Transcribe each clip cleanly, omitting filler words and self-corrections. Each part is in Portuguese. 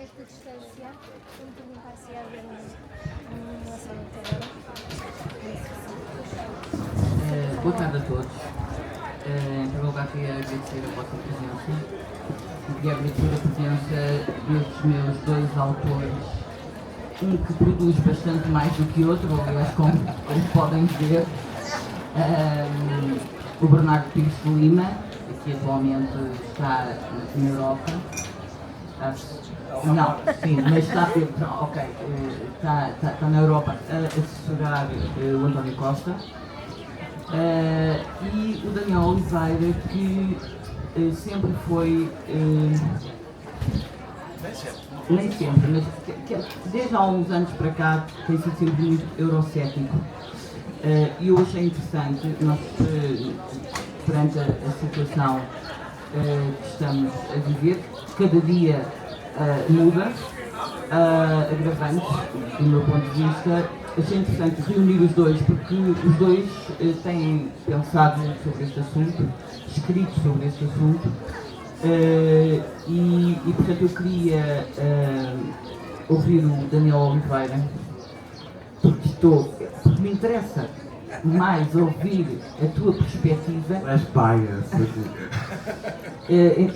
esta distância, como perguntar se há haver uma relação integrada. Boa tarde a todos. Em primeiro lugar, queria agradecer a vossa presença e agradecer a presença destes meus dois autores, um que produz bastante mais do que outro, aliás, como podem ver, o Bernardo Pires de Lima, que atualmente está na Europa. Não, sim, mas está está na Europa a assessorar o António Costa. E o Daniel Oliveira, que sempre foi, nem sempre, mas desde há uns anos para cá tem sido sempre muito eurocético. E eu achei interessante, nós perante a situação que estamos a viver, cada dia muda, agravante, do meu ponto de vista. Achei interessante reunir os dois, porque os dois têm pensado sobre este assunto, escrito sobre este assunto, e portanto eu queria ouvir o Daniel Oliveira, porque me interessa mais ouvir a tua perspectiva. És paia,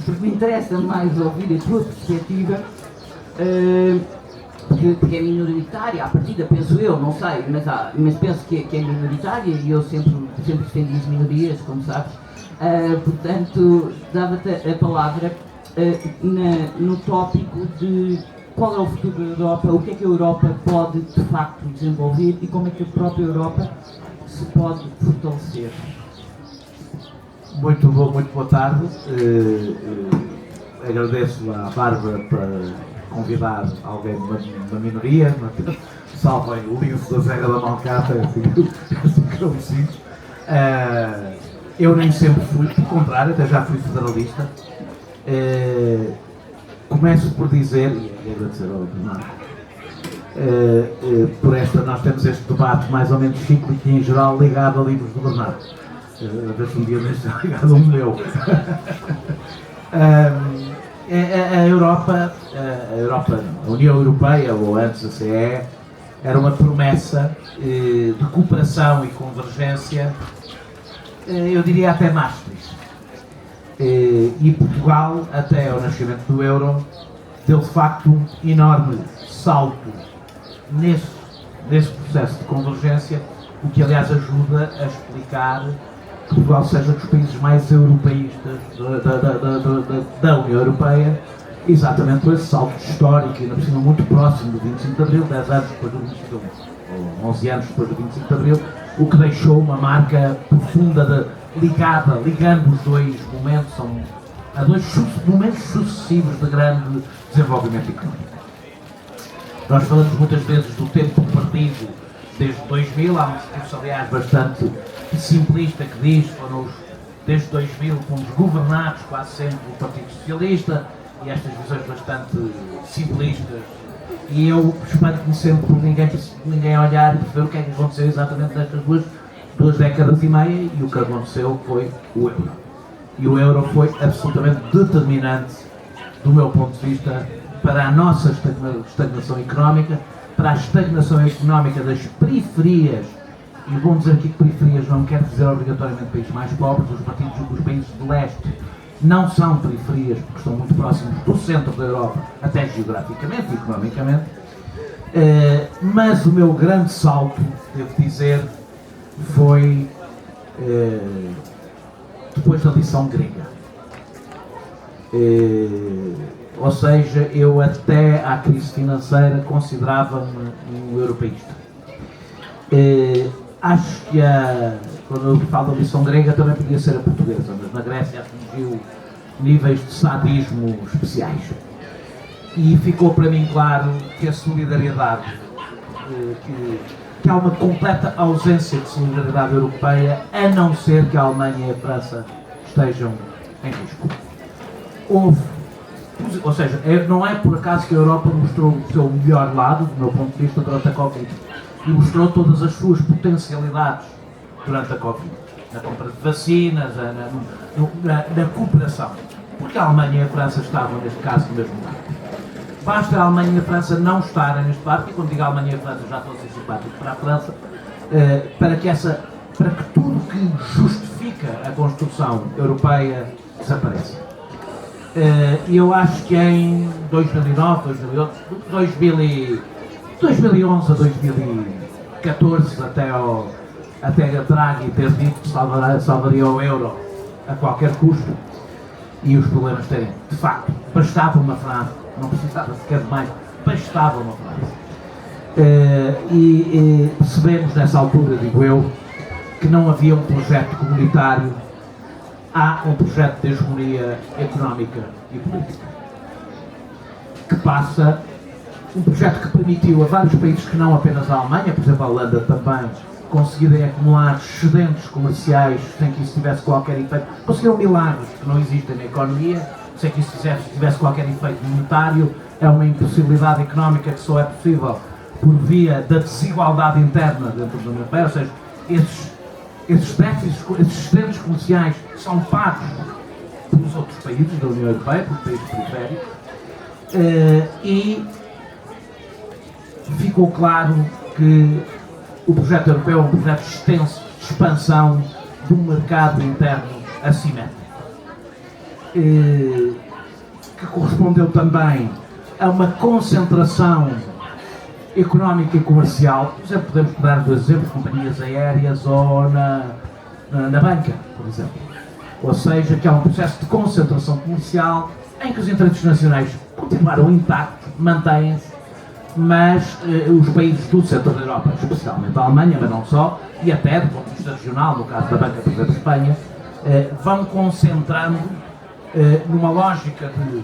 porque me interessa mais ouvir a tua perspectiva, porque é minoritária, à partida, penso eu, não sei, mas penso que é minoritária e eu sempre defendi as minorias, como sabes. Portanto, dava-te a palavra no tópico de qual é o futuro da Europa, o que é que a Europa pode de facto desenvolver e como é que a própria Europa se pode fortalecer. Muito boa tarde. Agradeço à Bárbara para convidar alguém de uma minoria, salvem o livro da Serra da Malcata, é assim que eu me sinto. Eu nem sempre fui, pelo contrário, até já fui federalista. Começo por dizer, e agradecer ao Bernardo, nós temos este debate mais ou menos cíclico e em geral ligado a livros do Bernardo. A ver se um dia deste ligado a um meu. A Europa, a União Europeia, ou antes a CE, era uma promessa de cooperação e convergência, eu diria até Maastricht. E Portugal, até ao nascimento do euro, deu de facto um enorme salto nesse processo de convergência, o que aliás ajuda a explicar que Portugal seja dos países mais europeístas da União Europeia, exatamente por esse salto histórico, e ainda por cima muito próximo do 25 de Abril, 10 anos depois do 25 de Abril, ou 11 anos depois do 25 de Abril, o que deixou uma marca profunda ligando os dois momentos, a dois momentos sucessivos de grande desenvolvimento económico. Nós falamos muitas vezes do tempo do partido desde 2000, há um discurso aliás bastante simplista que diz que desde 2000 fomos governados quase sempre pelo Partido Socialista, e estas visões bastante simplistas, e eu espanto-me sempre por ninguém olhar e perceber o que é que aconteceu exatamente nestas duas décadas e meia, e o que aconteceu foi o euro. E o euro foi absolutamente determinante, do meu ponto de vista, para a nossa estagnação económica, para a estagnação económica das periferias. E bom dizer aqui que periferias não quer dizer obrigatoriamente países mais pobres. Os países de leste não são periferias porque estão muito próximos do centro da Europa, até geograficamente e economicamente. Mas o meu grande salto, devo dizer, foi depois da lição grega. Ou seja, eu até à crise financeira considerava-me um europeísta. Acho que quando eu falo da lição grega também podia ser a portuguesa, mas na Grécia atingiu níveis de sadismo especiais. E ficou para mim claro que a solidariedade, que há uma completa ausência de solidariedade europeia, a não ser que a Alemanha e a França estejam em risco. Ou seja, não é por acaso que a Europa mostrou o seu melhor lado, do meu ponto de vista, durante a Covid, e mostrou todas as suas potencialidades durante a Covid, na compra de vacinas, na cooperação, porque a Alemanha e a França estavam, neste caso, no mesmo lugar. basta a Alemanha e a França não estarem neste barco, e quando digo a Alemanha e a França já estou a ser simpático para a França, para que tudo que justifica a construção europeia desapareça. E eu acho que em 2009, 2011 a 2014, até a Draghi ter dito que salvaria o euro a qualquer custo, e os problemas terem, de facto, bastava uma frase, não precisava sequer de mais, bastava uma frase. E percebemos nessa altura, digo eu, que não havia um projeto comunitário, há um projeto de hegemonia económica e política, que passa, um projeto que permitiu a vários países que não apenas a Alemanha, por exemplo a Holanda também, conseguirem acumular excedentes comerciais sem que isso tivesse qualquer efeito, conseguiram milagres que não existem na economia, sem que isso tivesse qualquer efeito monetário, é uma impossibilidade económica que só é possível por via da desigualdade interna dentro da União Europeia, ou seja, esses déficits, esses excedentes comerciais são pagos pelos outros países da União Europeia, pelos países periféricos, e ficou claro que o projeto europeu é um projeto extenso de expansão de um mercado interno assimétrico, que correspondeu também a uma concentração económica e comercial. Por exemplo, podemos dar dois exemplos, companhias aéreas ou na banca, por exemplo. Ou seja, que há um processo de concentração comercial em que os interesses nacionais continuaram intactos, mantêm-se, mas os países do setor da Europa, especialmente a Alemanha, mas não só, e até do ponto de vista regional, no caso da banca, por exemplo, de Espanha, vão concentrando numa lógica de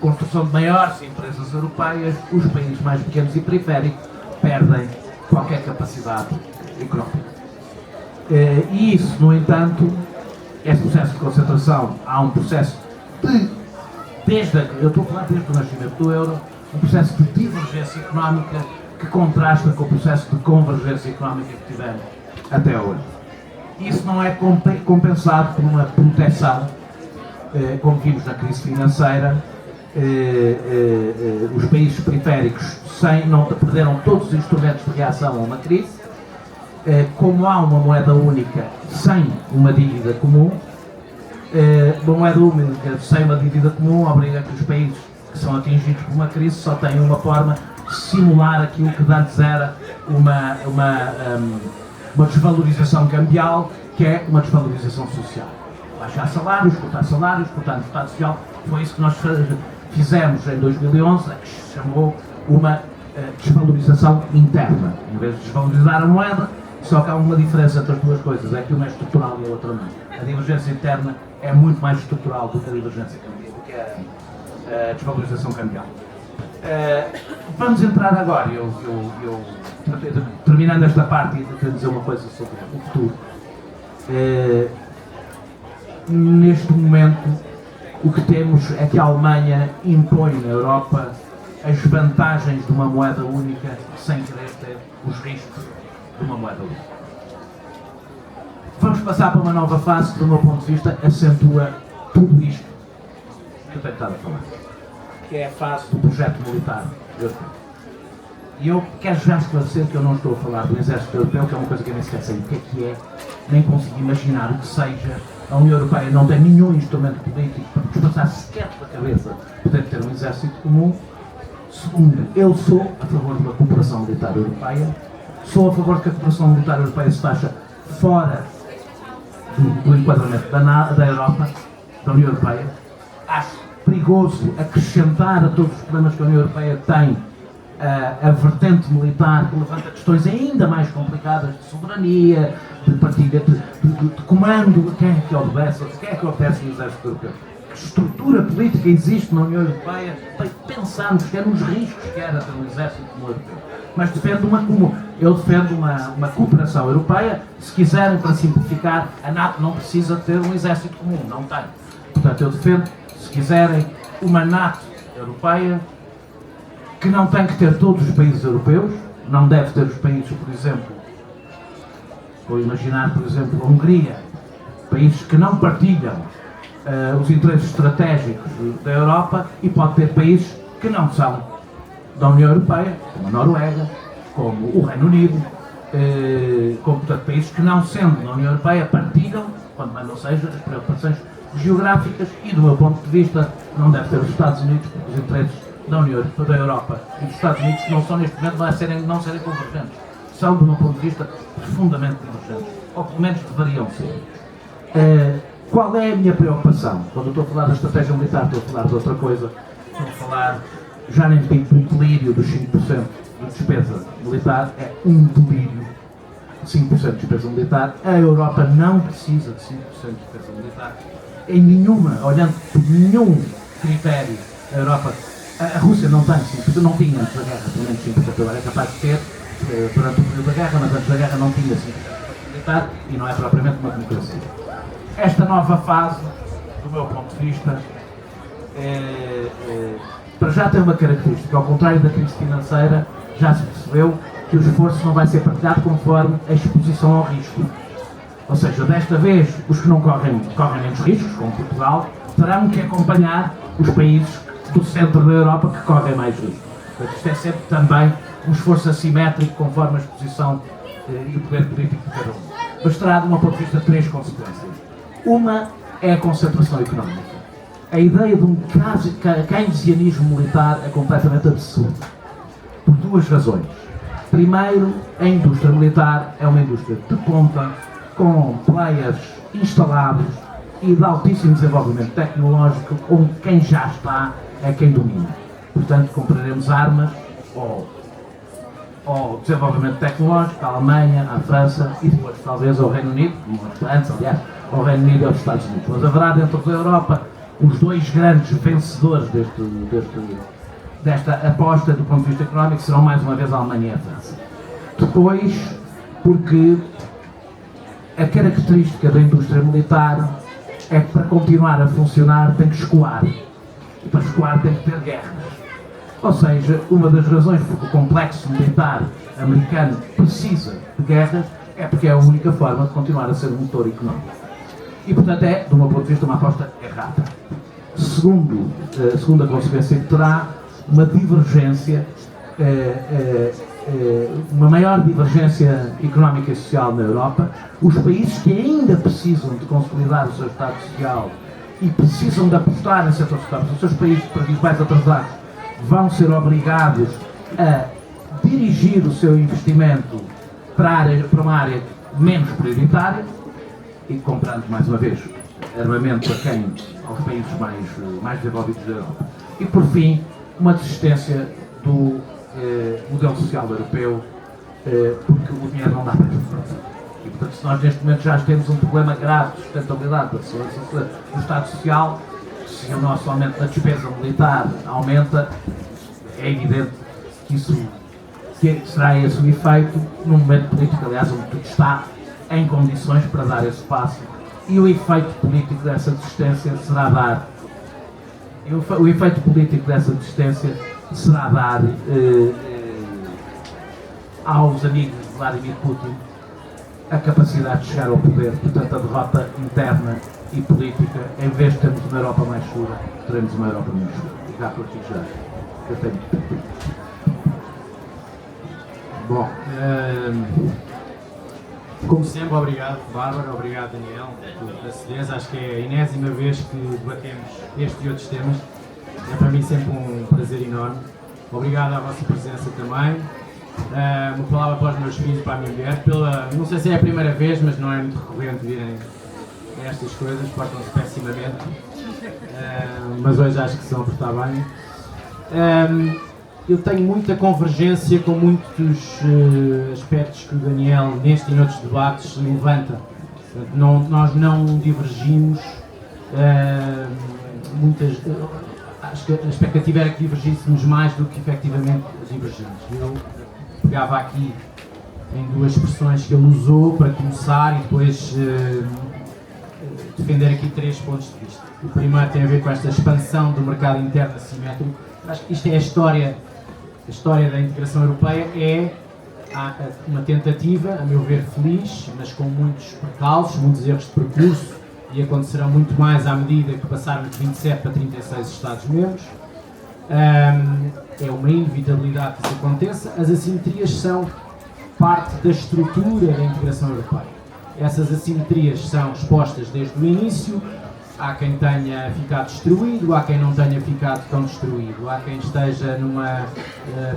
construção de maiores empresas europeias, os países mais pequenos e periféricos perdem qualquer capacidade económica. E isso, no entanto, esse processo de concentração, há um processo eu estou a falar desde o nascimento do euro, um processo de divergência económica que contrasta com o processo de convergência económica que tivemos até hoje. Isso não é compensado por uma proteção, como vimos na crise financeira. Os países periféricos não perderam todos os instrumentos de reação a uma crise, como há uma moeda única sem uma dívida comum, uma moeda única sem uma dívida comum obriga que os países que são atingidos por uma crise só têm uma forma de simular aquilo que antes era uma desvalorização cambial, que é uma desvalorização social. Baixar salários, cortar Estado social, foi isso que nós fizemos em 2011, que se chamou uma desvalorização interna. Em vez de desvalorizar a moeda, só que há uma diferença entre as duas coisas, é que uma é estrutural e a outra não. A divergência interna é muito mais estrutural do que a divergência cambial, do que a desvalorização cambial. Vamos entrar agora, terminando esta parte, e quero dizer uma coisa sobre o futuro. Neste momento, o que temos é que a Alemanha impõe na Europa as vantagens de uma moeda única sem querer ter os riscos de uma moeda única. Vamos passar para uma nova fase que, do meu ponto de vista, acentua tudo isto que eu tenho estado a falar, que é a fase do projeto militar europeu. E eu quero já esclarecer que eu não estou a falar do exército europeu, que é uma coisa que eu nem sequer sei o que é, nem consigo imaginar o que seja. A União Europeia não tem nenhum instrumento político para nos passar sequer pela cabeça poder ter um exército comum. Segundo, eu sou a favor de uma cooperação militar europeia, sou a favor de que a cooperação militar europeia se faça fora do enquadramento da Europa, da União Europeia. Acho perigoso acrescentar a todos os problemas que a União Europeia tem a vertente militar, que levanta questões ainda mais complicadas de soberania, de partilha, de comando, quem é que obedece no exército europeu? Que estrutura política existe na União Europeia para pensarmos que é nos riscos que era ter um exército como o europeu? Mas eu defendo uma cooperação europeia. Se quiserem, para simplificar, a NATO não precisa ter um exército comum, não tem. Portanto, eu defendo, se quiserem, uma NATO europeia que não tem que ter todos os países europeus, não deve ter os países, por exemplo, vou imaginar, por exemplo, a Hungria, países que não partilham os interesses estratégicos da Europa, e pode ter países que não são da União Europeia, como a Noruega, como o Reino Unido, como portanto, países que não sendo da União Europeia partilham, quando mais não seja, as preocupações geográficas e, do meu ponto de vista, não deve ser os Estados Unidos, porque os interesses da União Europeia, da Europa e dos Estados Unidos não são neste momento não serem convergentes. São, do meu ponto de vista, profundamente divergentes, ou pelo menos deveriam ser. Qual é a minha preocupação? Quando eu estou a falar da estratégia militar, estou a falar de outra coisa, estou a falar, já nem digo do delírio dos 5% de despesa militar, é um delírio. 5% de despesa militar, a Europa não precisa de 5% de despesa militar. Em nenhuma, olhando por nenhum critério, a Europa, a Rússia não tem 5%, não tinha antes da guerra, pelo menos 5%, agora é capaz de ter durante o período da guerra, mas antes da guerra não tinha 5% militar e não é propriamente uma democracia. Esta nova fase, do meu ponto de vista, para já tem uma característica, ao contrário da crise financeira, já se percebeu que o esforço não vai ser partilhado conforme a exposição ao risco. Ou seja, desta vez, os que não correm menos riscos, como Portugal, terão que acompanhar os países do centro da Europa que correm mais risco. Portanto, isto é sempre também um esforço assimétrico conforme a exposição e o poder político de cada um. Mas terá, de um ponto de vista, três consequências. Uma é a concentração económica. A ideia de um keynesianismo militar é completamente absurda. Por duas razões. Primeiro, a indústria militar é uma indústria de ponta, com players instalados e de altíssimo desenvolvimento tecnológico, onde quem já está é quem domina. Portanto, compraremos armas ao desenvolvimento tecnológico, à Alemanha, à França e depois talvez ao Reino Unido, antes aliás, ao Reino Unido e aos Estados Unidos. Mas haverá dentro da Europa os dois grandes vencedores desta aposta do ponto de vista económico serão mais uma vez a Alemanha e a França. Depois, porque a característica da indústria militar é que para continuar a funcionar tem que escoar. E para escoar tem que ter guerras. Ou seja, uma das razões porque o complexo militar americano precisa de guerras é porque é a única forma de continuar a ser um motor económico. E, portanto, é, do meu ponto de vista, uma aposta errada. Segunda consequência que terá uma divergência, uma maior divergência económica e social na Europa. Os países que ainda precisam de consolidar o seu Estado Social e precisam de apostar em setor social, os seus países mais atrasados vão ser obrigados a dirigir o seu investimento para uma área menos prioritária e comprando, mais uma vez, armamento aos países mais desenvolvidos da Europa. E, por fim, uma desistência do modelo social europeu, porque o dinheiro não dá para tudo. E, portanto, se nós neste momento já temos um problema grave de sustentabilidade do Estado Social, se o nosso aumento da despesa militar aumenta, é evidente que isso será esse o efeito num momento político, aliás, onde tudo está em condições para dar esse passo. E o efeito político dessa desistência será dar aos amigos de Vladimir Putin a capacidade de chegar ao poder, portanto a derrota interna e política. Em vez de termos uma Europa mais segura, teremos uma Europa menos segura. E já por aqui já. Eu tenho. Bom, como sempre, obrigado Bárbara, obrigado Daniel pela cedência. Acho que é a enésima vez que debatemos este e outros temas. É para mim sempre um prazer enorme. Obrigado à vossa presença também. Uma palavra para os meus filhos, para a minha mulher. Não sei se é a primeira vez, mas não é muito recorrente virem a estas coisas, portam-se pessimamente. Mas hoje acho que se vão portar bem. Eu tenho muita convergência com muitos aspectos que o Daniel, neste e noutros debates, levanta. Nós não divergimos acho que a expectativa era que divergíssemos mais do que efetivamente divergimos. Eu pegava aqui em duas expressões que ele usou para começar e depois defender aqui três pontos de vista. O primeiro tem a ver com esta expansão do mercado interno assimétrico. Acho que isto é a história da integração europeia, é uma tentativa, a meu ver, feliz, mas com muitos percalços, muitos erros de percurso, e acontecerão muito mais à medida que passarmos de 27 para 36 Estados-membros. é uma inevitabilidade que isso aconteça. As assimetrias são parte da estrutura da integração europeia. Essas assimetrias são expostas desde o início. Há quem tenha ficado destruído, há quem não tenha ficado tão destruído, há quem esteja numa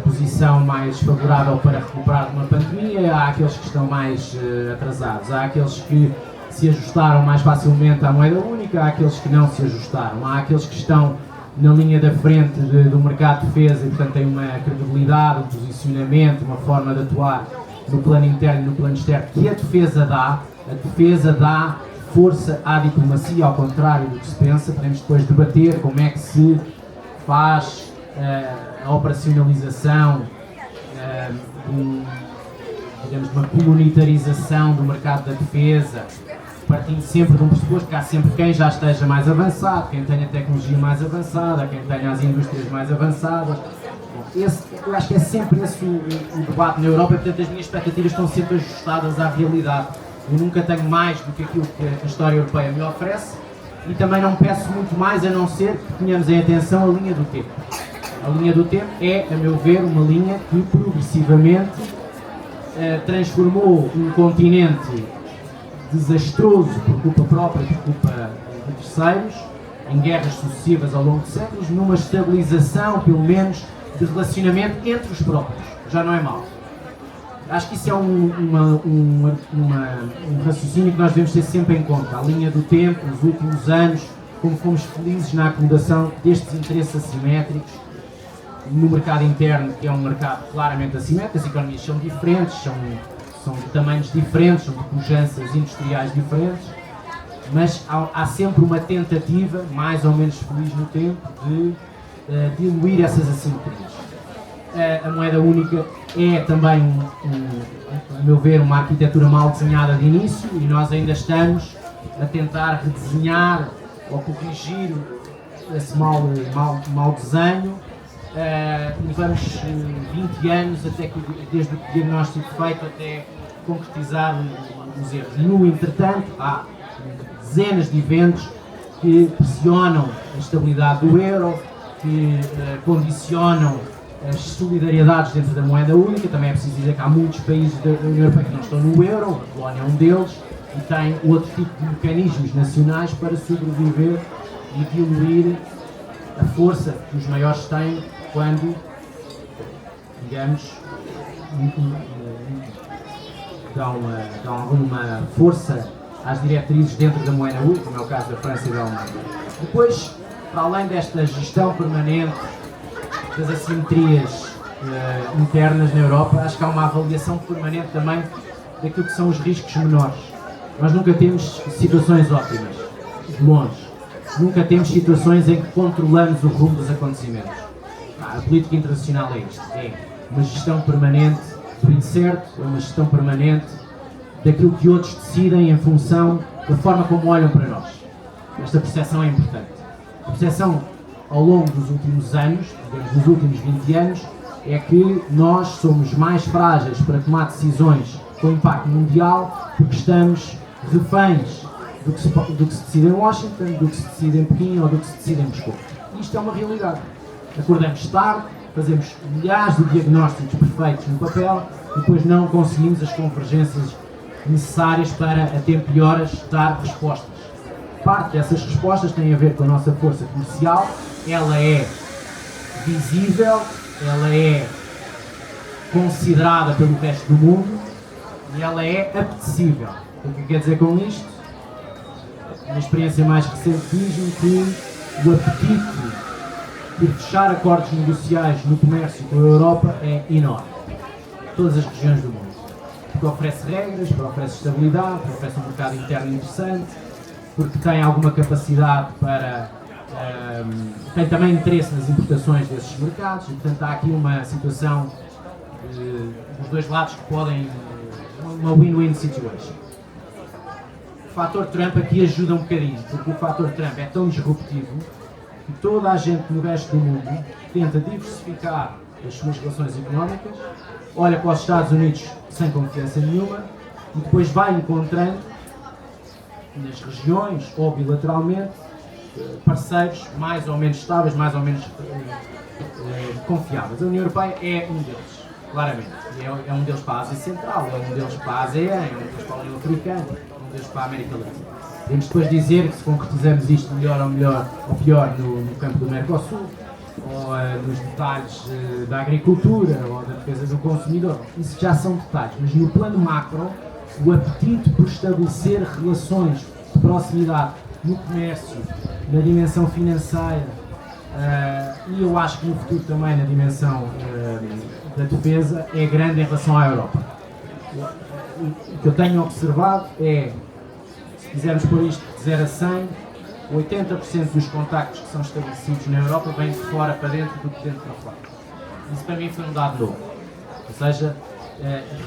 posição mais favorável para recuperar de uma pandemia, há aqueles que estão mais atrasados, há aqueles que se ajustaram mais facilmente à moeda única, há aqueles que não se ajustaram, há aqueles que estão na linha da frente do mercado de defesa e, portanto, têm uma credibilidade, um posicionamento, uma forma de atuar no plano interno e no plano externo que a defesa dá força à diplomacia, ao contrário do que se pensa. Podemos depois debater como é que se faz a operacionalização digamos, de uma comunitarização do mercado da defesa, partindo sempre de um pressuposto que há sempre quem já esteja mais avançado, quem tenha tecnologia mais avançada, quem tenha as indústrias mais avançadas. Eu acho que é sempre esse o debate na Europa e, portanto, as minhas expectativas estão sempre ajustadas à realidade. Eu nunca tenho mais do que aquilo que a história europeia me oferece e também não peço muito mais, a não ser que tenhamos em atenção a linha do tempo. A linha do tempo é, a meu ver, uma linha que progressivamente transformou um continente desastroso por culpa própria, por culpa de terceiros, em guerras sucessivas ao longo de séculos, numa estabilização, pelo menos, de relacionamento entre os próprios. Já não é mau. Acho que isso é um raciocínio que nós devemos ter sempre em conta. A linha do tempo, os últimos anos, como fomos felizes na acomodação destes interesses assimétricos no mercado interno, que é um mercado claramente assimétrico. As economias são diferentes, são de tamanhos diferentes, são de pujanças industriais diferentes, mas há sempre uma tentativa, mais ou menos feliz no tempo, de diluir essas assimetrias. A moeda única é também, a meu ver, uma arquitetura mal desenhada de início e nós ainda estamos a tentar redesenhar ou corrigir esse mau desenho. Levamos 20 anos desde o diagnóstico feito até concretizar os erros. No entretanto, há dezenas de eventos que pressionam a estabilidade do euro, que condicionam as solidariedades dentro da moeda única. Também é preciso dizer que há muitos países da União Europeia que não estão no euro, a Polónia é um deles, e tem outro tipo de mecanismos nacionais para sobreviver e diluir a força que os maiores têm quando, digamos, dão alguma força às diretrizes dentro da moeda única, como é o caso da França e da Alemanha. Depois, para além desta gestão permanente das assimetrias internas na Europa, acho que há uma avaliação permanente também daquilo que são os riscos menores. Nós nunca temos situações ótimas, de longe. Nunca temos situações em que controlamos o rumo dos acontecimentos. A política internacional é isto, é uma gestão permanente do incerto, é uma gestão permanente daquilo que outros decidem em função da forma como olham para nós. Esta percepção é importante. A percepção ao longo dos últimos anos, digamos, dos últimos 20 anos, é que nós somos mais frágeis para tomar decisões com impacto mundial porque estamos reféns do que se decide em Washington, do que se decide em Pequim ou do que se decide em Moscou. Isto é uma realidade. Acordamos tarde, fazemos milhares de diagnósticos perfeitos no papel e depois não conseguimos as convergências necessárias para, a tempo e horas, dar respostas. Parte dessas respostas tem a ver com a nossa força comercial, ela é visível, ela é considerada pelo resto do mundo e ela é apetecível. O que quer dizer com isto? A minha experiência mais recente diz-me que o apetite por fechar acordos negociais no comércio com a Europa é enorme. Todas as regiões do mundo. Porque oferece regras, porque oferece estabilidade, porque oferece um mercado interno interessante, porque tem alguma capacidade para... tem também interesse nas importações desses mercados e, portanto, há aqui uma situação dos dois lados que podem... uma win-win situation. O fator Trump aqui ajuda um bocadinho, porque o fator Trump é tão disruptivo que toda a gente no resto do mundo tenta diversificar as suas relações económicas, olha para os Estados Unidos sem confiança nenhuma e depois vai encontrando nas regiões ou bilateralmente parceiros mais ou menos estáveis, mais ou menos confiáveis. A União Europeia é um deles, claramente. É um deles para a Ásia Central, é um deles para a ASEAN, é um deles para a União Africana, é um deles para a América Latina. Podemos depois dizer que se concretizamos isto melhor ou pior no campo do Mercosul, ou nos detalhes da agricultura, ou da defesa do consumidor, isso já são detalhes, mas no plano macro, o apetite por estabelecer relações de proximidade no comércio, na dimensão financeira, e eu acho que no futuro também na dimensão da defesa, é grande em relação à Europa. O que eu tenho observado é, se quisermos pôr isto de 0 a 100, 80% dos contactos que são estabelecidos na Europa vêm de fora para dentro do que de dentro para fora. Isso para mim foi um dado novo. Ou seja,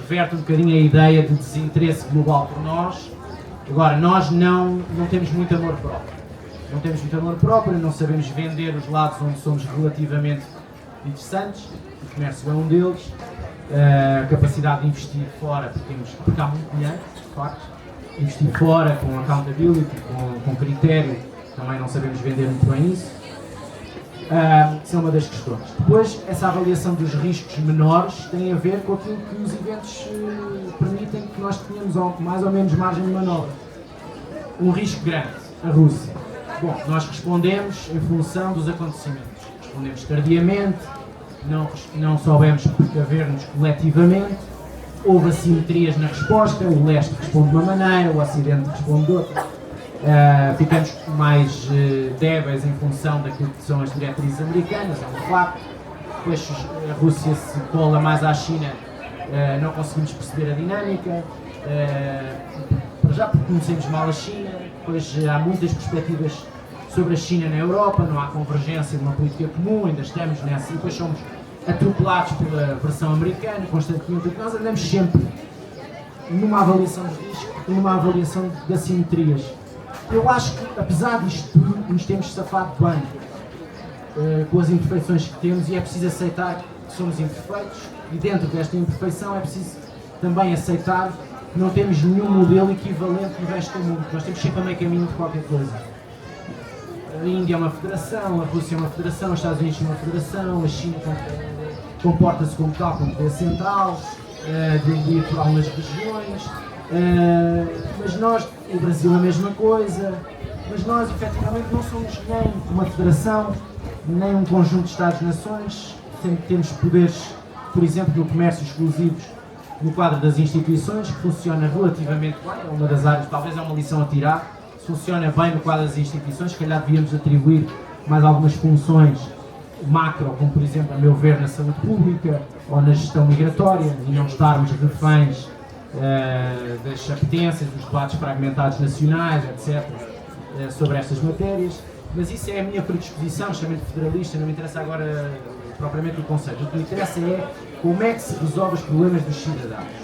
reverte um bocadinho a ideia de desinteresse global por nós. Agora, nós não temos muito amor próprio. Não temos muito amor próprio, não sabemos vender os lados onde somos relativamente interessantes. O comércio é um deles. A capacidade de investir fora, porque há muito dinheiro, de facto. Investir fora com accountability, com critério, também não sabemos vender muito bem isso. Isso é uma das questões. Depois, essa avaliação dos riscos menores tem a ver com aquilo que os eventos permitem que nós tenhamos mais ou menos margem de manobra. Um risco grande, a Rússia. Bom, nós respondemos em função dos acontecimentos. Respondemos tardiamente, não soubemos precaver-nos coletivamente, houve assimetrias na resposta, o leste responde de uma maneira, o ocidente responde de outra. Ficamos mais débeis em função daquilo que são as diretrizes americanas, é um facto. Depois a Rússia se cola mais à China, não conseguimos perceber a dinâmica, já porque conhecemos mal a China, depois há muitas perspectivas sobre a China na Europa, não há convergência de uma política comum, ainda estamos nessa, e depois somos atropelados pela versão americana, constantemente, porque nós andamos sempre numa avaliação de risco e numa avaliação de assimetrias. Eu acho que, apesar disto tudo, nos temos safado bem com as imperfeições que temos, e é preciso aceitar que somos imperfeitos, e dentro desta imperfeição é preciso também aceitar que não temos nenhum modelo equivalente no resto do mundo. Nós temos sempre a meio caminho de qualquer coisa. A Índia é uma federação, a Rússia é uma federação, os Estados Unidos são uma federação, a China comporta-se como tal, como poder central, dividido por algumas regiões, mas nós, o Brasil é a mesma coisa, mas nós efetivamente não somos nem uma federação, nem um conjunto de Estados-nações, sempre temos poderes, por exemplo, no comércio exclusivos, no quadro das instituições, que funciona relativamente bem, é uma das áreas, talvez é uma lição a tirar, se funciona bem no quadro das instituições, se calhar devíamos atribuir mais algumas funções macro, como por exemplo, a meu ver, na saúde pública ou na gestão migratória, e não estarmos reféns das apetências, dos debates fragmentados nacionais, etc., sobre estas matérias. Mas isso é a minha predisposição, chamei-me federalista, não me interessa agora propriamente o conceito. O que me interessa é como é que se resolve os problemas dos cidadãos.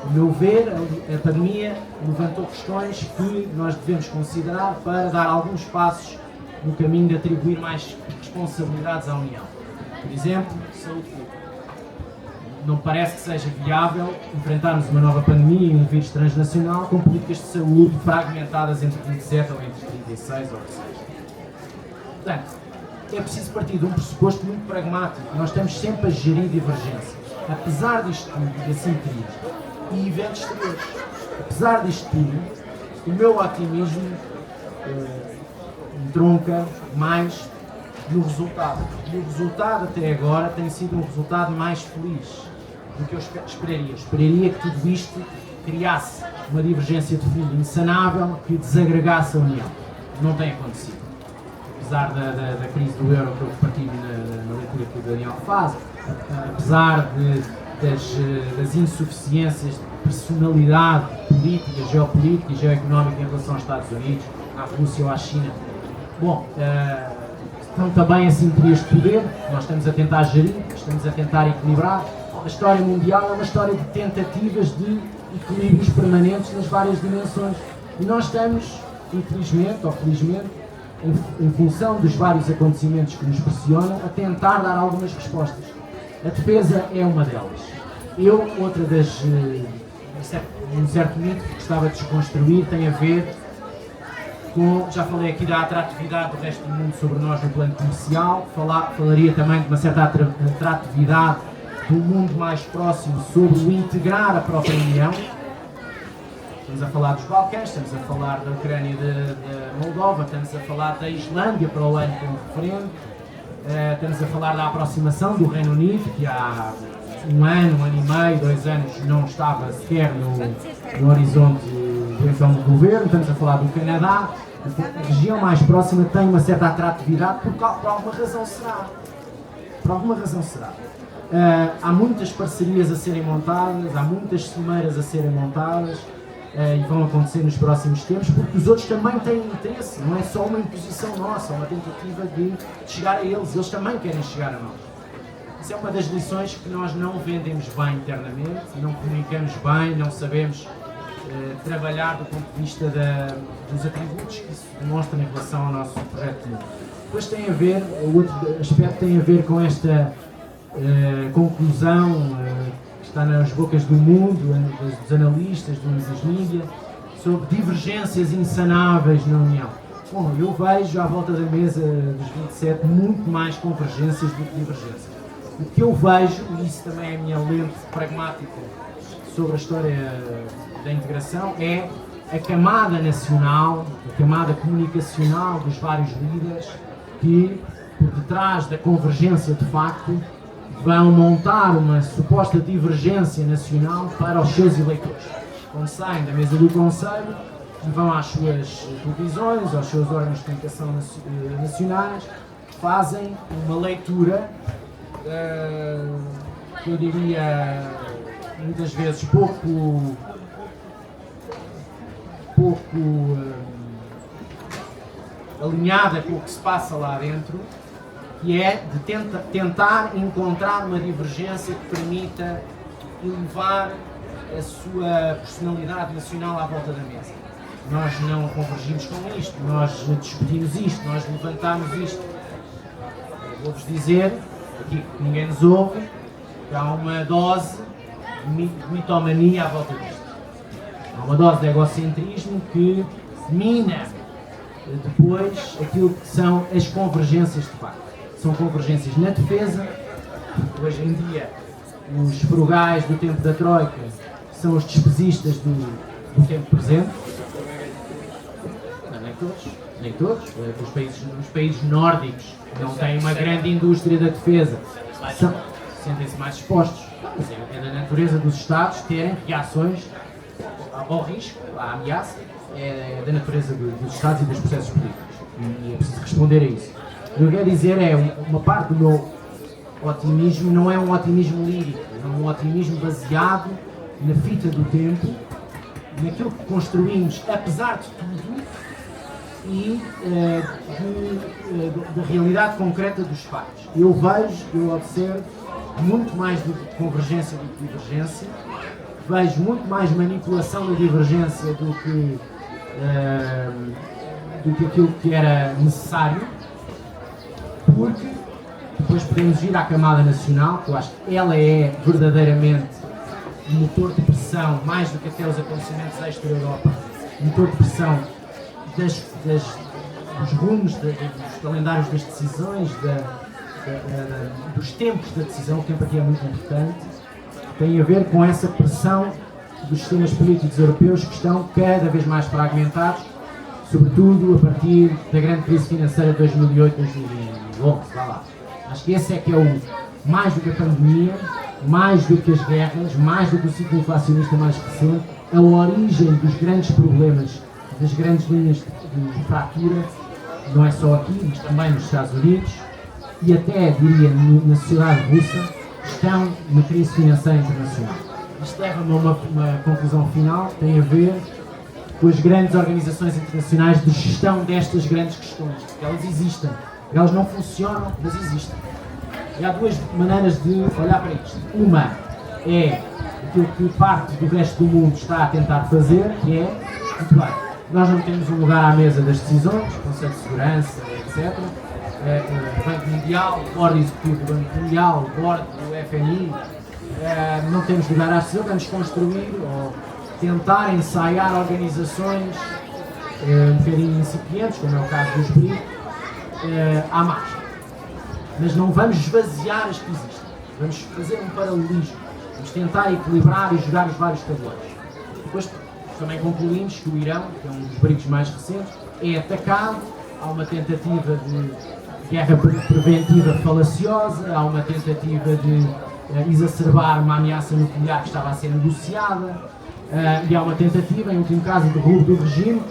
A meu ver, a pandemia levantou questões que nós devemos considerar para dar alguns passos no caminho de atribuir mais responsabilidades à União. Por exemplo, saúde pública. Não parece que seja viável enfrentarmos uma nova pandemia e um vírus transnacional com políticas de saúde fragmentadas entre 27 ou entre 36 ou o que seja. Portanto, é preciso partir de um pressuposto muito pragmático. Nós estamos sempre a gerir divergências. Apesar disto tudo, de assimetrias e eventos exteriores. Apesar disto tudo, o meu otimismo entronca mais no resultado. E o resultado até agora tem sido um resultado mais feliz do que eu esperaria. Eu esperaria que tudo isto criasse uma divergência de fundo insanável que desagregasse a União. Não tem acontecido. Apesar da crise do euro que eu partilho na leitura que o Daniel faz, apesar das insuficiências de personalidade política, geopolítica e geoeconómica em relação aos Estados Unidos, à Rússia ou à China. Bom, estão também assimetrias de poder, nós estamos a tentar gerir, estamos a tentar equilibrar. A história mundial é uma história de tentativas de equilíbrios permanentes nas várias dimensões. E nós estamos, infelizmente ou felizmente, em função dos vários acontecimentos que nos pressionam, a tentar dar algumas respostas. A defesa é uma delas. Outra das, um certo mito que gostava de desconstruir tem a ver Já falei aqui da atratividade do resto do mundo sobre nós no plano comercial, falaria também de uma certa atratividade do mundo mais próximo sobre o integrar a própria União. Estamos a falar dos Balcãs, estamos a falar da Ucrânia e da Moldova, estamos a falar da Islândia para o ano com o referendo, estamos a falar da aproximação do Reino Unido, que há um ano e meio, 2 anos não estava sequer no horizonte do então do governo, estamos a falar do Canadá. A região mais próxima tem uma certa atratividade por alguma razão será. Por alguma razão será. Há muitas parcerias a serem montadas, há muitas cimeiras a serem montadas e vão acontecer nos próximos tempos, porque os outros também têm interesse, não é só uma imposição nossa, uma tentativa de chegar a eles também querem chegar a nós. Isso é uma das lições que nós não vendemos bem internamente, não comunicamos bem, não sabemos trabalhar do ponto de vista dos atributos que isso demonstra em relação ao nosso projeto de mundo. Depois tem a ver, o outro aspecto tem a ver com esta conclusão que está nas bocas do mundo, dos analistas, dos mídias, sobre divergências insanáveis na União. Bom, eu vejo à volta da mesa dos 27 muito mais convergências do que divergências. O que eu vejo, e isso também é a minha lente pragmática sobre a história da integração, é a camada nacional, a camada comunicacional dos vários líderes que, por detrás da convergência de facto, vão montar uma suposta divergência nacional para os seus eleitores. Quando saem da mesa do Conselho e vão às suas televisões, aos seus órgãos de comunicação nacionais, fazem uma leitura que eu diria muitas vezes pouco alinhada com o que se passa lá dentro, que é de tentar encontrar uma divergência que permita elevar a sua personalidade nacional à volta da mesa. Nós não convergimos com isto, nós discutimos isto, nós levantamos isto. Vou-vos dizer, aqui que ninguém nos ouve, que há uma dose de mitomania à volta disto. Há uma dose de egocentrismo que mina depois aquilo que são as convergências de facto. São convergências na defesa, porque hoje em dia os frugais do tempo da Troika são os despesistas do tempo presente. Não, nem todos. Os países nórdicos não têm uma grande indústria da defesa, sentem-se mais expostos. É da natureza dos Estados terem reações ao risco, à ameaça, é da natureza dos Estados e dos processos políticos. E é preciso responder a isso. O que eu quero dizer é, uma parte do meu otimismo não é um otimismo lírico, é um otimismo baseado na fita do tempo, naquilo que construímos, apesar de tudo, e da realidade concreta dos factos. Eu observo muito mais do que convergência do que divergência, vejo muito mais manipulação da divergência do que aquilo que era necessário, porque depois podemos ir à camada nacional, que eu acho que ela é verdadeiramente um motor de pressão, mais do que até os acontecimentos extra-Europa, motor de pressão dos rumos, dos calendários das decisões, dos tempos da decisão. O tempo aqui é muito importante, tem a ver com essa pressão dos sistemas políticos europeus que estão cada vez mais fragmentados, sobretudo a partir da grande crise financeira de 2008-2011. Acho que esse é que é o, mais do que a pandemia, mais do que as guerras, mais do que o ciclo inflacionista mais recente, a origem dos grandes problemas, das grandes linhas de fratura, não é só aqui, mas também nos Estados Unidos e até, diria, na sociedade russa, estão na crise financeira internacional. Isto leva-me a uma conclusão final que tem a ver com as grandes organizações internacionais de gestão destas grandes questões. Elas existem, elas não funcionam, mas existem. E há duas maneiras de olhar para isto. Uma é aquilo que parte do resto do mundo está a tentar fazer, que é, muito bem, nós não temos um lugar à mesa das decisões, Conselho de Segurança, etc. O Banco Mundial, o Board Executivo do Banco Mundial, o Board do FMI, não temos lugar à decisão, vamos construir ou tentar ensaiar organizações um bocadinho incipientes, como é o caso dos BRIC, há margem. Mas não vamos esvaziar as que existem. Vamos fazer um paralelismo. Vamos tentar equilibrar e jogar os vários tabuleiros. Depois também concluímos que o Irão, que é um dos BRICS mais recentes, é atacado, há uma tentativa de guerra preventiva falaciosa, há uma tentativa de exacerbar uma ameaça nuclear que estava a ser negociada, e há uma tentativa, em último caso, de derrubo do regime,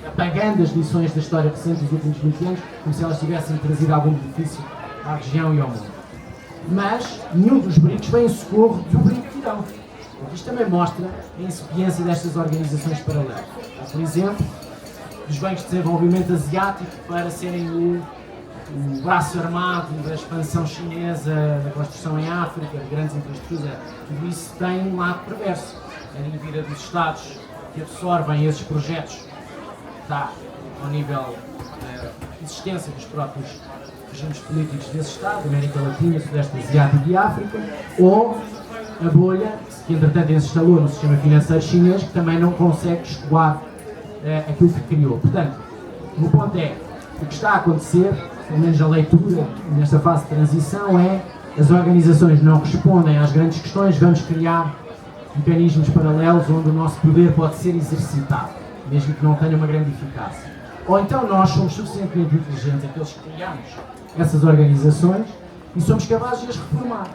apagando as lições da história recente dos últimos 20 anos, como se elas tivessem trazido algum benefício à região e ao mundo. Mas nenhum dos BRICS vem em socorro do BRIC Irão. Isto também mostra a incipiência destas organizações paralelas. Por exemplo, dos bancos de desenvolvimento asiático para serem o braço armado da expansão chinesa, da construção em África, de grandes infraestruturas. Tudo isso tem um lado perverso. A dívida dos Estados que absorvem esses projetos está ao nível da existência dos próprios regimes políticos desses Estados, América Latina, Sudeste Asiático e África, ou a bolha que entretanto se instalou no sistema financeiro chinês, que também não consegue escoar aquilo que criou. Portanto, o ponto é, o que está a acontecer, pelo menos a leitura nesta fase de transição, é as organizações não respondem às grandes questões, vamos criar mecanismos paralelos onde o nosso poder pode ser exercitado, mesmo que não tenha uma grande eficácia. Ou então nós somos suficientemente inteligentes, aqueles que criamos essas organizações, e somos capazes de as reformar.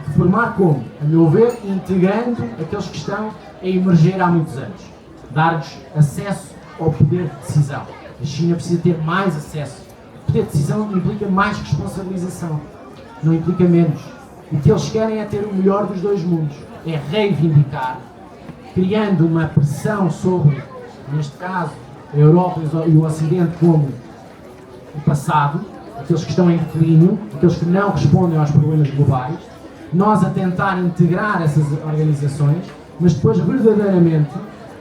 Reformar como? A meu ver, integrando aqueles que estão a emerger há muitos anos. Dar-lhes acesso ao poder de decisão. A China precisa ter mais acesso. O poder de decisão implica mais responsabilização, não implica menos. O que eles querem é ter o melhor dos dois mundos. É reivindicar, criando uma pressão sobre, neste caso, a Europa e o Ocidente como o passado, aqueles que estão em declínio, aqueles que não respondem aos problemas globais, nós a tentar integrar essas organizações, mas depois verdadeiramente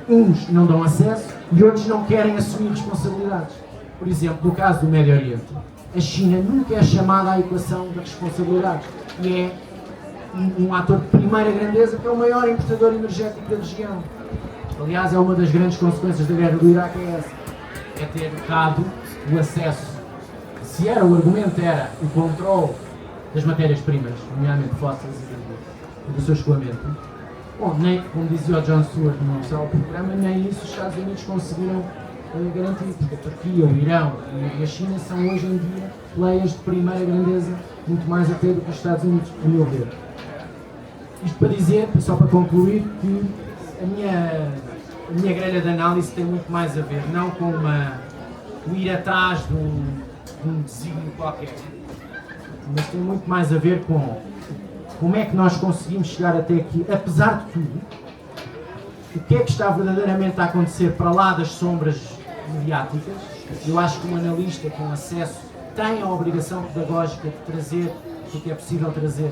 uns não dão acesso e outros não querem assumir responsabilidades. Por exemplo, no caso do Médio Oriente, a China nunca é chamada à equação das responsabilidades e é um ator de primeira grandeza que é o maior importador energético da região. Aliás, é uma das grandes consequências da guerra do Iraque é essa, é ter dado o acesso. Se era o argumento era o controle das matérias-primas, nomeadamente fósseis e do seu escoamento, bom, nem, como dizia o John Stewart no seu programa, nem isso os Estados Unidos conseguiram garantir, porque a Turquia, o Irão e a China são hoje em dia players de primeira grandeza, muito mais até do que os Estados Unidos, a meu ver. Isto para dizer, só para concluir, que a minha grelha de análise tem muito mais a ver, não com o ir atrás de um desígnio qualquer, mas tem muito mais a ver com como é que nós conseguimos chegar até aqui, apesar de tudo, o que é que está verdadeiramente a acontecer para lá das sombras mediáticas. Eu acho que um analista com acesso tem a obrigação pedagógica de trazer o que é possível trazer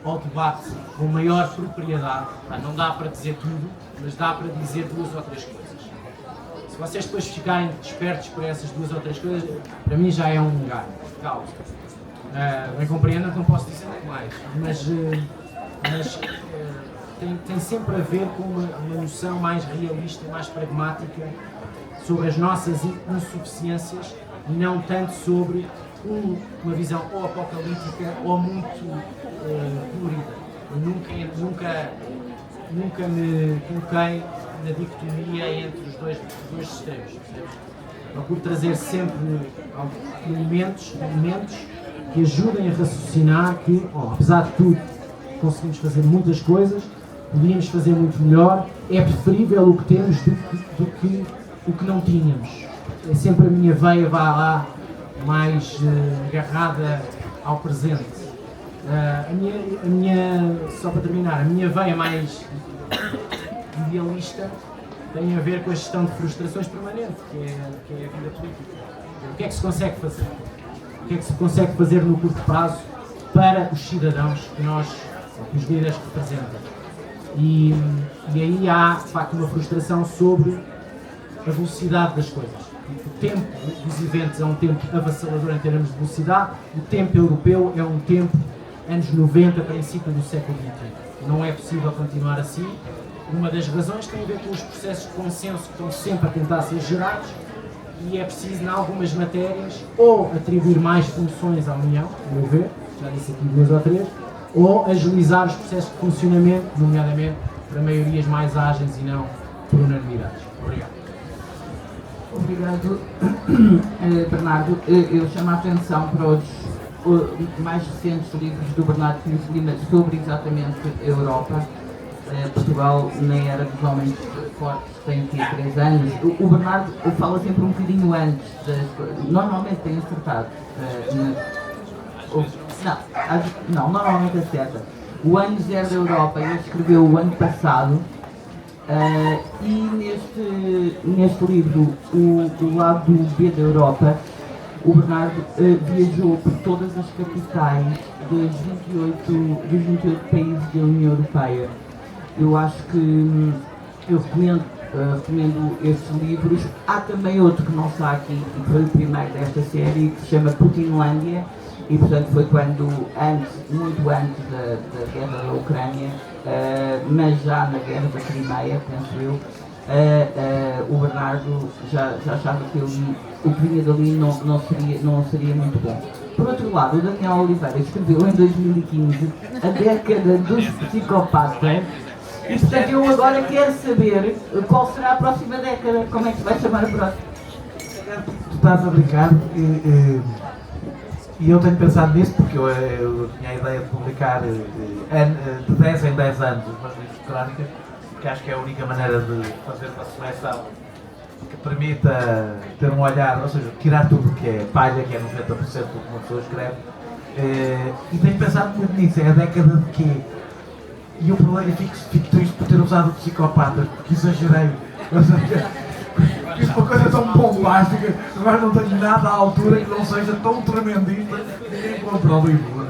ao debate com maior propriedade. Não dá para dizer tudo, mas dá para dizer duas ou três coisas. Se vocês depois ficarem despertos para essas duas ou três coisas, para mim já é um ganho, causa. Bem compreendam que não posso dizer muito mais, mas tem sempre a ver com uma noção mais realista, mais pragmática sobre as nossas insuficiências e não tanto sobre uma visão ou apocalíptica ou muito colorida. Eu nunca me coloquei na dicotomia entre os dois extremos. Procuro trazer sempre elementos que ajudem a raciocinar que, apesar de tudo, conseguimos fazer muitas coisas, podíamos fazer muito melhor, é preferível o que temos do que o que não tínhamos. É sempre a minha veia vai lá mais agarrada ao presente. Só para terminar, a minha veia mais idealista tem a ver com a gestão de frustrações permanente, que é a vida política. O que é que se consegue fazer? O que é que se consegue fazer no curto prazo para os cidadãos que os líderes representam? E aí há, de facto, uma frustração sobre a velocidade das coisas. O tempo dos eventos é um tempo avassalador em termos de velocidade, o tempo europeu é um tempo anos 90, princípio do século XXI. Não é possível continuar assim Uma das razões tem a ver com os processos de consenso que estão sempre a tentar ser gerados e é preciso, em algumas matérias, ou atribuir mais funções à União, a meu ver, já disse aqui 2 ou 3, ou agilizar os processos de funcionamento, nomeadamente para maiorias mais ágeis e não por unanimidades. Obrigado. Obrigado, Bernardo. Eu chamo a atenção para os mais recentes livros do Bernardo Lima sobre exatamente a Europa. Portugal na era dos homens fortes tem aqui 3 anos. O Bernardo fala sempre um bocadinho antes, normalmente tem acertado. Não, normalmente acerta. O ano zero da Europa ele escreveu o ano passado. E neste livro, o lado B da Europa, o Bernardo viajou por todas as capitais dos 28 países da União Europeia. Eu acho que eu recomendo estes livros. Há também outro que não está aqui, que foi o primeiro desta série, que se chama Putinlândia, e portanto foi muito antes da guerra da Ucrânia, mas já na guerra da Crimeia, penso eu. O Bernardo já achava que o que vinha dali não seria muito bom. Por outro lado, o Daniel Oliveira escreveu em 2015 a década dos psicopatas. E portanto eu agora quero saber qual será a próxima década, como é que se vai chamar a próxima? Tu estás a brincar e eu tenho pensado nisso porque eu tinha a ideia de publicar de 10 em 10 anos os meus livros de crónicas, porque acho que é a única maneira de fazer uma seleção que permita ter um olhar, ou seja, tirar tudo o que é palha, que é 90% do que uma pessoa escreve. E tenho pensado muito nisso, é a década de quê? E o problema é que fico triste por ter usado o psicopata, porque exagerei. Fiz uma coisa tão bombástica, agora não tenho nada à altura que não seja tão tremendista que ninguém compra o livro.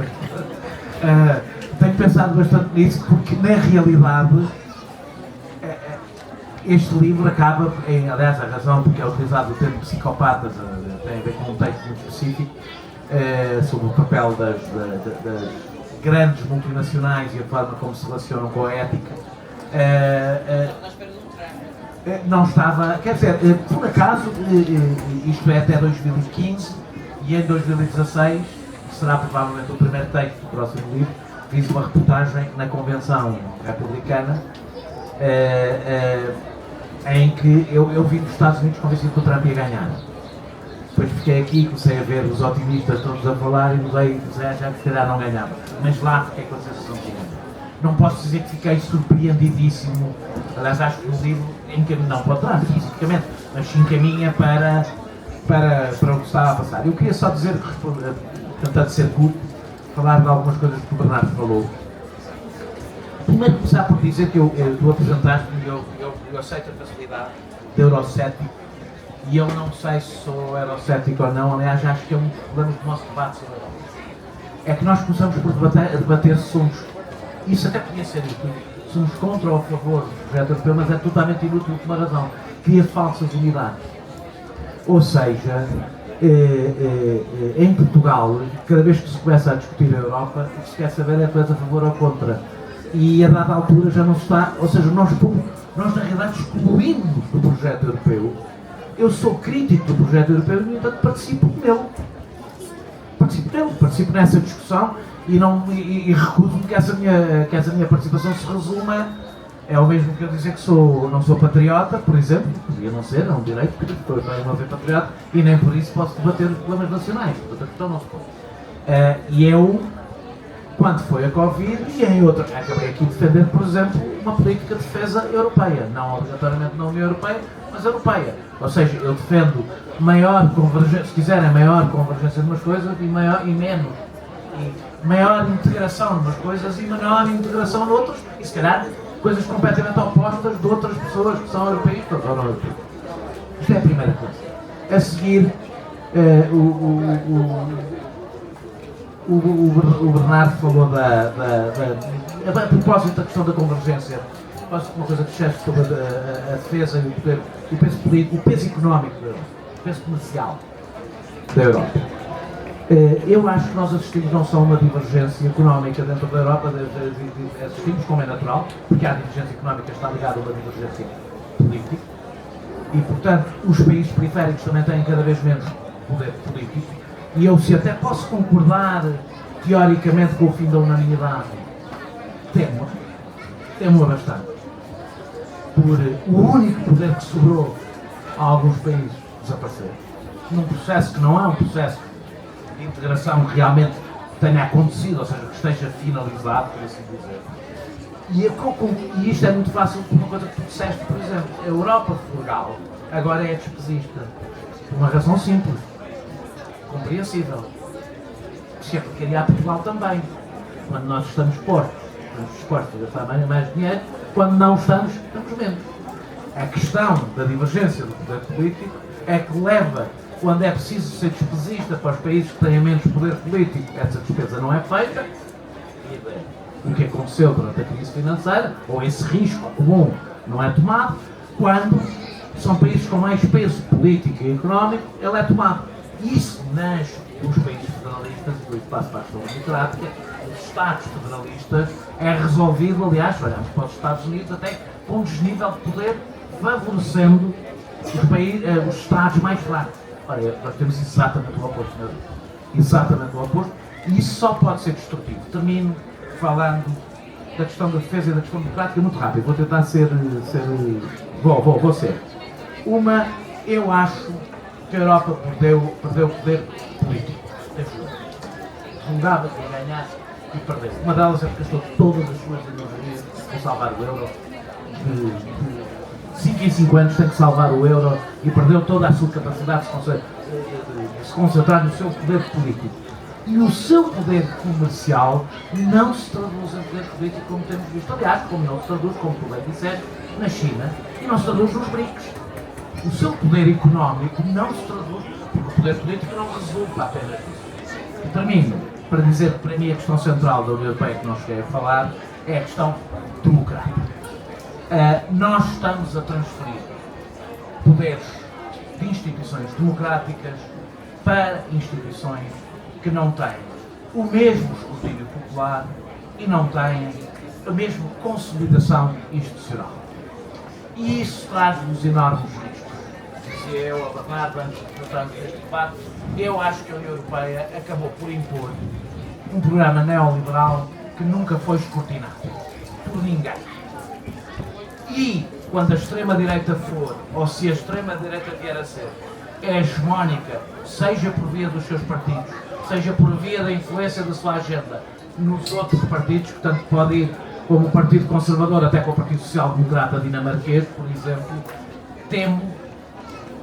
Tenho pensado bastante nisso, porque na realidade este livro acaba, aliás a razão porque é utilizado o termo psicopatas tem a ver com um texto muito específico sobre o papel das grandes multinacionais e a forma como se relacionam com a ética. Não estava, quer dizer, por acaso, isto é até 2015 e em 2016, que será provavelmente o primeiro texto do próximo livro, fiz uma reportagem na Convenção Republicana em que eu vim dos Estados Unidos convencido que o Trump ia ganhar. Depois fiquei aqui e comecei a ver os otimistas todos a falar e comecei a achar que se calhar não ganhava. Mas lá fiquei com a sensação de ganhar. Não posso dizer que fiquei surpreendidíssimo. Aliás, acho que o livro encaminha, não para trás, especificamente, mas se encaminha para o que estava a passar. Eu queria só dizer, tentando ser curto, falar de algumas coisas que o Bernardo falou. Primeiro começar por dizer que tu apresentaste-me e eu aceito a facilidade de eurocético. E eu não sei se sou eurocético ou não, aliás, acho que é um dos problemas do nosso debate sobre a Europa. É que nós começamos por debater se somos, isso até podia ser útil, somos contra ou a favor do projeto europeu, mas é totalmente inútil por uma razão, cria falsas unidades. Ou seja, em Portugal, cada vez que se começa a discutir a Europa, o que se quer saber é se és a favor ou contra. E a dada altura já não se está, ou seja, nós na realidade excluímos do projeto europeu. Eu sou crítico do projeto europeu e, no entanto, participo nessa discussão e recuso-me que essa minha participação se resuma. É o mesmo que eu dizer que não sou patriota, por exemplo, podia não ser, é um direito, porque estou a não ser patriota e nem por isso posso debater os problemas nacionais, outra questão não se pode. E eu, quando foi a Covid e em outra, acabei aqui defendendo, por exemplo, uma política de defesa europeia, não obrigatoriamente na União Europeia, mas europeia. Ou seja, eu defendo maior convergência, se quiserem, maior convergência de umas coisas e maior integração de umas coisas e menor integração de outras, e se calhar coisas completamente opostas de outras pessoas que são europeístas ou não europeístas. Isto é a primeira coisa. A seguir, o Bernardo falou a propósito da questão da convergência, uma coisa que disseste sobre a defesa e o peso político, o peso económico da Europa, o peso comercial da Europa. Eu acho que nós assistimos não só a uma divergência económica dentro da Europa, assistimos como é natural, porque a divergência económica está ligada a uma divergência política, e portanto os países periféricos também têm cada vez menos poder político, e eu se até posso concordar teoricamente com o fim da unanimidade, temo bastante, por o único poder que sobrou a alguns países desaparecer, num processo que não é um processo de integração que realmente tenha acontecido, ou seja, que esteja finalizado, por assim dizer. E isto é muito fácil por uma coisa que tu disseste, por exemplo, a Europa frugal agora é despesista, por uma razão simples, compreensível. Se é porque queria a Portugal também, quando nós estamos dispostos a gastar mais dinheiro, quando não estamos menos. A questão da divergência do poder político é que leva, quando é preciso ser despesista para os países que têm menos poder político, essa despesa não é feita, e o que aconteceu durante a crise financeira, ou esse risco comum não é tomado, quando são países com mais peso político e económico, ele é tomado. Isso nasce dos países federalistas e do espaço para a questão democrática, os Estados federalistas, é resolvido, aliás, olhamos para os Estados Unidos, até com um desnível de poder, favorecendo os Estados mais fracos. Ora, nós temos exatamente o oposto, mesmo. Exatamente o oposto, e isso só pode ser destrutivo. Termino falando da questão da defesa e da questão democrática muito rápido. Vou tentar vou ser. Eu acho que a Europa perdeu o poder político. Jogava para ganhar e perdeu. Uma delas é porque gastou todas as suas energias para salvar o euro. De 5 em 5 anos tem que salvar o euro e perdeu toda a sua capacidade de se concentrar no seu poder político. E o seu poder comercial não se traduz em poder político como temos visto. Aliás, como não se traduz, como tu bem disseste, na China e não se traduz nos BRICS. O seu poder económico não se traduz, porque o poder político não resulta apenas disso. E termino para dizer que para mim a questão central da União Europeia que não cheguei a falar é a questão democrática. Nós estamos a transferir poderes de instituições democráticas para instituições que não têm o mesmo escrutínio popular e não têm a mesma consolidação institucional. E isso traz-nos enormes riscos. Dizia eu a Bernardo antes de tratarmos deste debate, eu acho que a União Europeia acabou por impor um programa neoliberal que nunca foi escrutinado por ninguém. E quando a extrema-direita for, ou se a extrema-direita vier a ser, é hegemónica, seja por via dos seus partidos, seja por via da influência da sua agenda nos outros partidos, portanto pode ir como o Partido Conservador até com o Partido Social Democrata dinamarquês, por exemplo, temo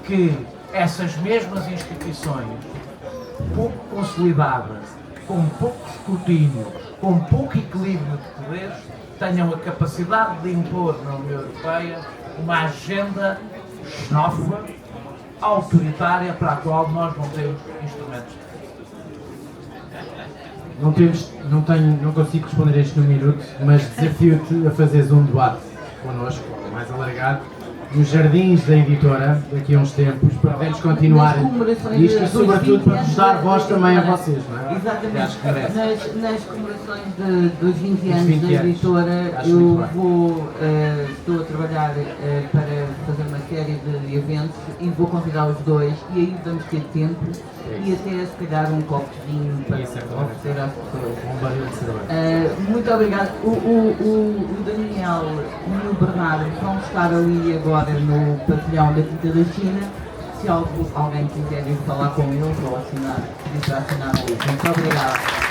que essas mesmas instituições, pouco consolidadas, com pouco escrutínio, com pouco equilíbrio de poderes, tenham a capacidade de impor na União Europeia uma agenda xenófoba, autoritária, para a qual nós não temos instrumentos. Não consigo responder a isto num minuto, mas desafio-te a fazeres um debate connosco, mais alargado, nos jardins da editora, daqui a uns tempos, para podermos continuar isto e, sobretudo, para vos dar voz também a vocês, não é? Exatamente. Acho que merece. Nas comemorações dos 20 anos da editora, estou a trabalhar para fazer uma série de eventos e vou convidar os dois, e aí vamos ter tempo e até se calhar um copo de vinho para oferecer às pessoas. Um barril de cerveja. Muito obrigado. O Daniel e o Bernardo vão estar ali agora no pavilhão da Quinta da China. Se alguém quiser ir falar com eles ou pedir para assinar um livro. Muito obrigado.